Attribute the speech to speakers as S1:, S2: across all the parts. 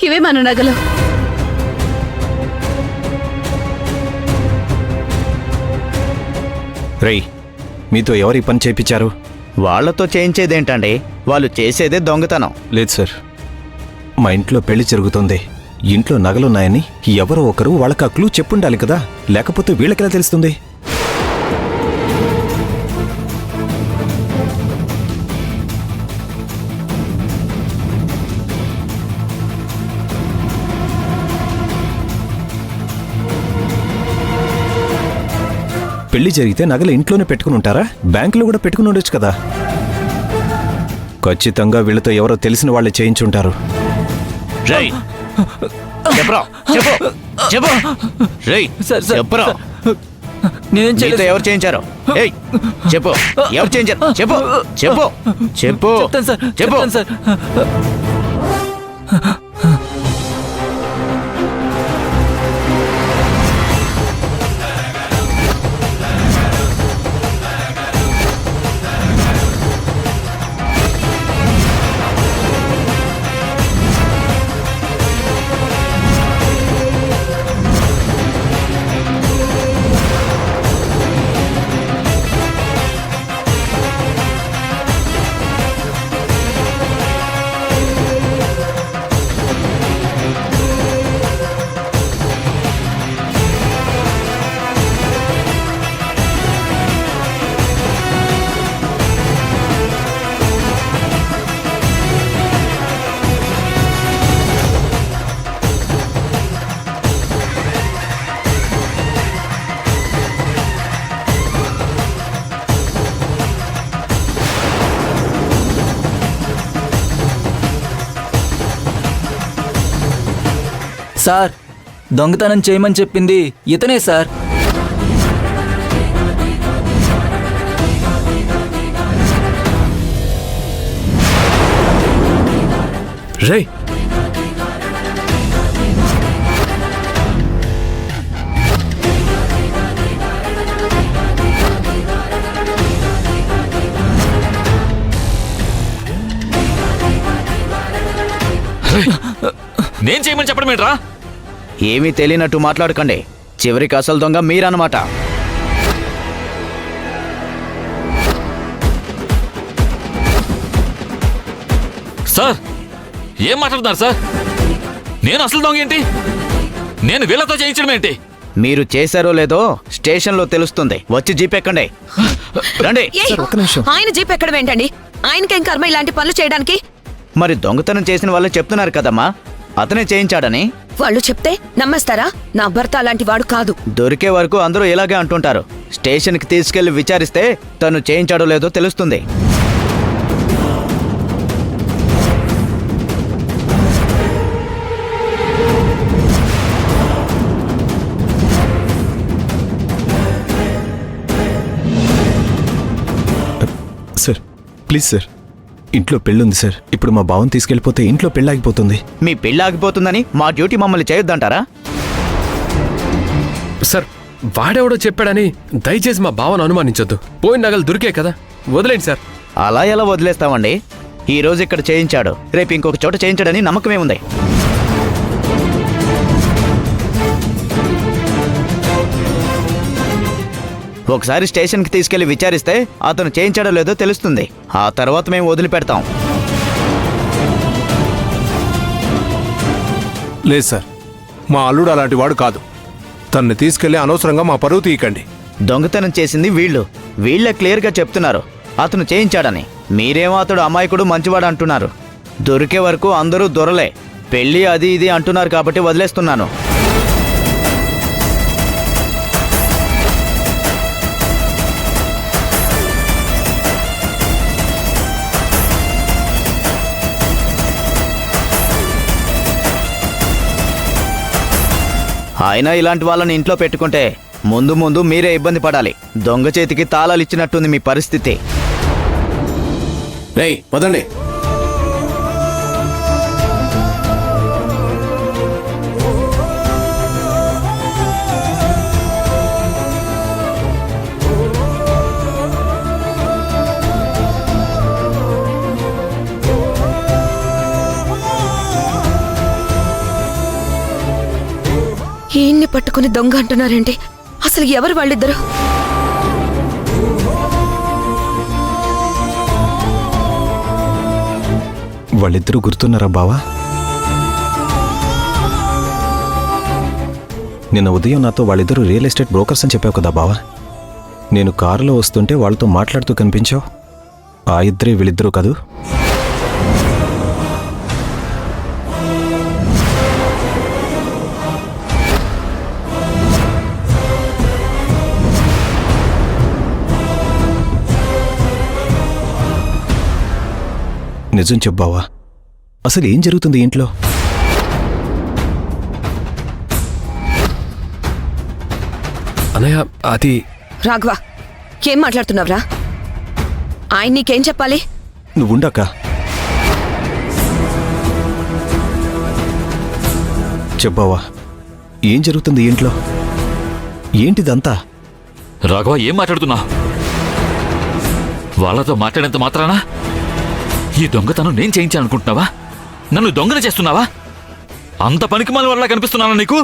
S1: ఇవే మన నగలు.
S2: రేయ్, మీతో ఎవరు ఈ పని చేయించారు?
S3: వాళ్లతో చేయించేదేంటండి, వాళ్ళు చేసేదే దొంగతనం.
S2: లేదు సార్, మా ఇంట్లో పెళ్లి జరుగుతుంది. ఇంట్లో నగలున్నాయని ఎవరో ఒకరు వాళ్ళకి ఆ క్లూ చెప్పుండాలి కదా, లేకపోతే వీళ్ళకెలా తెలుస్తుంది? పెళ్లి జరిగితే నగలు ఇంట్లోనే పెట్టుకుని ఉంటారా? బ్యాంకులో కూడా పెట్టుకుని ఉండొచ్చు కదా. ఖచ్చితంగా వీళ్ళతో ఎవరో తెలిసిన వాళ్ళే చేయించుంటారు.
S3: రేయ్, చెప్పరా, చెప్పు చెప్పు. రేయ్, చెప్పరా,
S4: నేనేం
S3: నీతో ఎవరు చేయించారు? ఏయ్, చెప్పు, ఎవరు చేయించారు? చెప్పు చెప్పు చెప్పు
S4: చెప్తాను సార్,
S3: చెప్పు.
S4: చెప్తాను సార్. సార్, దొంగతనం చేయమని చెప్పింది ఇతనే సార్.
S5: రేయ్,
S6: నేను చేయమని చెప్పడం ఏంట్రా?
S3: ఏమీ తెలియనట్టు మాట్లాడకండి. చివరికి అసలు దొంగ మీరన్నమాట.
S6: సార్, ఏం మాట్లాడుతున్నారు సార్? నేను అసలు దొంగ ఏంటి? నేను వీళ్ళతో చేయించడం ఏంటి?
S3: మీరు చేశారో లేదో స్టేషన్లో తెలుస్తుంది. వచ్చి జీప్ ఎక్కండి. రండి.
S7: ఆయన జీప్ ఎక్కడం ఏంటండి? ఆయనకేం కర్మ ఇలాంటి పనులు చేయడానికి?
S3: మరి దొంగతనం చేసిన వాళ్ళు చెప్తున్నారు కదమ్మా, అతనే చేయించాడని.
S7: వాళ్ళు చెప్తే నమ్మేస్తారా? నా భర్త అలాంటి వాడు కాదు.
S3: దొరికే వరకు అందరూ ఇలాగే అంటుంటారు. స్టేషన్కి తీసుకెళ్లి విచారిస్తే తను చేయించాడో లేదో తెలుస్తుంది.
S2: సార్, ప్లీజ్ సార్, ఇంట్లో పెళ్ళుంది సార్. ఇప్పుడు మా బావని తీసుకెళ్ళిపోతే ఇంట్లో పెళ్ళాగిపోతుంది.
S3: మీ పెళ్లి ఆగిపోతుందని మా డ్యూటీ మమ్మల్ని చేయొద్దంటారా?
S5: సార్, వాడెవడో చెప్పాడని దయచేసి మా బావను అనుమానించొద్దు. పోయిన నగలు దొరికే కదా, వదిలేండి సార్.
S3: అలా ఎలా వదిలేస్తామండి? ఈ రోజు ఇక్కడ చేయించాడు, రేపు ఇంకొక చోట చేయించాడని నమ్మకమేముంది? ఒకసారి స్టేషన్కి తీసుకెళ్లి విచారిస్తే అతను చేయించాడో లేదో తెలుస్తుంది. ఆ తర్వాత మేము వదిలిపెడతాం.
S8: లేదు సార్, మా అల్లుడు అలాంటి వాడు కాదు. తన్ని తీసుకెళ్లి అనవసరంగా మా పరువు తీయకండి.
S3: దొంగతనం చేసింది వీళ్ళే క్లియర్గా చెప్తున్నారు అతను చేయించాడని. మీరేమో అతడు అమాయకుడు మంచివాడు అంటున్నారు. దొరికే వరకు అందరూ దొరలే. పెళ్ళి అది ఇది అంటున్నారు కాబట్టి వదిలేస్తున్నాను. అయినా ఇలాంటి వాళ్ళని ఇంట్లో పెట్టుకుంటే ముందు ముందు మీరే ఇబ్బంది పడాలి. దొంగ చేతికి తాళాలు ఇచ్చినట్టుంది మీ పరిస్థితి.
S8: రేయ్, పదండి.
S7: ఈయన్ని పట్టుకుని దొంగ అంటున్నారేంటి? అసలు ఎవరు వాళ్ళిద్దరు?
S2: వాళ్ళిద్దరూ గుర్తున్నారా బావా? నిన్న ఉదయం నాతో వాళ్ళిద్దరూ రియల్ ఎస్టేట్ బ్రోకర్స్ అని చెప్పావు కదా బావా. నేను కారులో వస్తుంటే వాళ్ళతో మాట్లాడుతూ కనిపించావు. ఆ ఇద్దరే వీళ్ళిద్దరూ కదూ? నిజం చెప్పావా? అసలు ఏం జరుగుతుంది ఇంట్లో?
S5: అన్నయ్య అది
S7: రాఘవ, ఏం మాట్లాడుతున్నావురా? ఆయన నీకేం చెప్పాలి?
S2: నువ్వుండక్క. చెప్పావా, ఏం జరుగుతుంది ఇంట్లో? ఏంటిదంతా?
S6: రాఘవ ఏం మాట్లాడుతున్నా? వాళ్ళతో మాట్లాడేంత మాత్రానా ఈ దొంగతనం నేను చేయించాలనుకుంటున్నావా? నన్ను దొంగన చేస్తున్నావా? అంత పనికిమాల వల్ల కనిపిస్తున్నానా నీకు?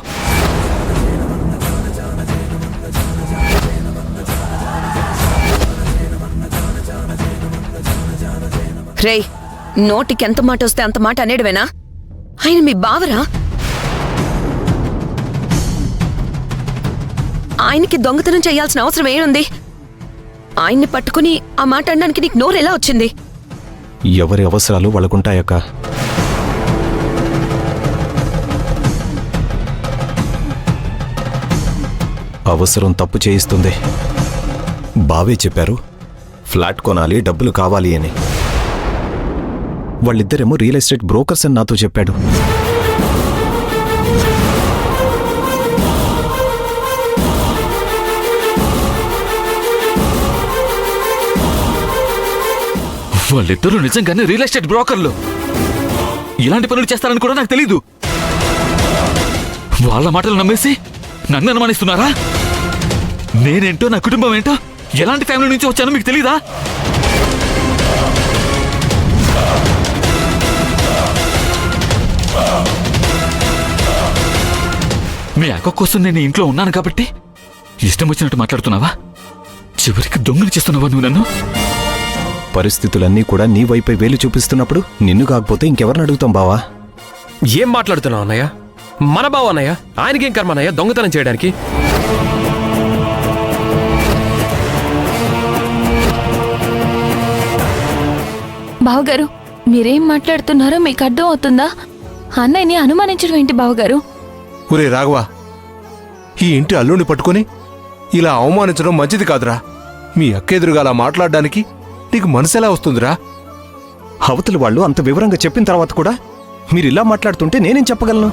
S7: రేయ్, నోటికి ఎంత మాట వస్తే అంత మాట అనేడువేనా? ఆయన మీ బావరా? ఆయనకి దొంగతనం చేయాల్సిన అవసరం ఏముంది? ఆయన్ని పట్టుకుని ఆ మాట అనడానికి నీకు నోరు ఎలా వచ్చింది?
S2: ఎవరి అవసరాలు వాళ్ళకుంటాయక్క. అవసరం తప్పు చేయిస్తుంది. బావే చెప్పారు, ఫ్లాట్ కొనాలి, డబ్బులు కావాలి అని. వాళ్ళిద్దరేమో రియల్ ఎస్టేట్ బ్రోకర్స్ అని నాతో చెప్పాడు.
S6: వాళ్ళిద్దరూ నిజంగానే రియల్ ఎస్టేట్ బ్రోకర్లు. ఇలాంటి పనులు చేస్తారని కూడా నాకు తెలీదు. వాళ్ళ మాటలు నమ్మేసి నన్ను అనుమానిస్తున్నారా? నేనేంటో, నా కుటుంబం ఏంటో, ఎలాంటి ఫ్యామిలీ నుంచి వచ్చానో మీకు తెలీదా? మీ అక్క కోసం నేను ఇంట్లో ఉన్నాను కాబట్టి ఇష్టం వచ్చినట్టు మాట్లాడుతున్నావా? చివరికి దొంగలు చేస్తున్నావా నువ్వు నన్ను?
S2: పరిస్థితులన్నీ కూడా నీ వైపై వేలు చూపిస్తున్నప్పుడు నిన్ను కాకపోతే ఇంకెవరిని అడుగుతాం బావా?
S5: ఏం మాట్లాడుతున్నావు అన్నయ్య? మన బావ అన్నయ్య, ఆయనకేం కర్మ అన్నయ్య దొంగతనం చేయడానికి?
S1: బావగారు, మీరేం మాట్లాడుతున్నారో మీకు అర్థం అవుతుందా? అన్నయ్యని అనుమానించడం ఏంటి బావగారు?
S8: ఒరే రాఘవ, ఈ ఇంటి అల్లుని పట్టుకొని ఇలా అవమానించడం మంచిది కాదురా. మీ అక్క ఎదురుగా అలా మాట్లాడడానికి నీకు మనసెలా వస్తుందిరా?
S2: అవతలి వాళ్ళు అంత వివరంగా చెప్పిన తర్వాత కూడా మీరిలా మాట్లాడుతుంటే నేనేం చెప్పగలను?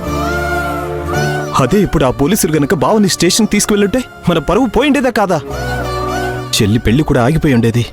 S2: అదే ఇప్పుడు ఆ పోలీసులు గనక బావని స్టేషన్ తీసుకువెళ్ళుంటే మన పరువు పోయిండేదా కాదా? చెల్లి పెళ్లి కూడా ఆగిపోయి ఉండేది.